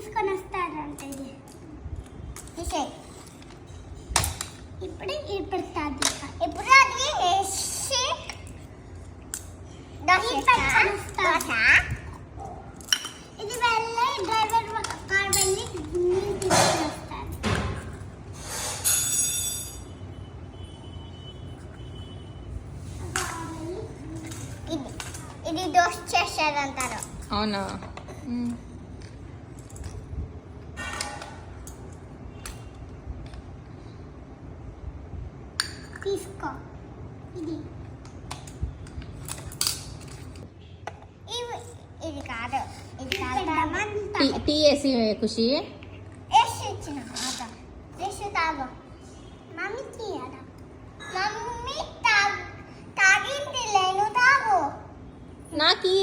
తీసుకొని వస్తాడంటే ఇది ఇప్పుడు పెడతాది. ఇప్పుడు అది వేసి ఇది వెళ్ళి డ్రైవర్ కార్ వెళ్ళి నీళ్ళు తీసుకొని వస్తాడు. ఇది దోశ చేసేదంటారు. అవునా? తీసుకో. ఇది ఇది కాదు, ఇది టీ వేసి ఖుషి వేసి ఇచ్చిన వేసి తాగు. మమ్మీ తీయడ, మమ్మీ తాగింది లేను తాగు. నాకు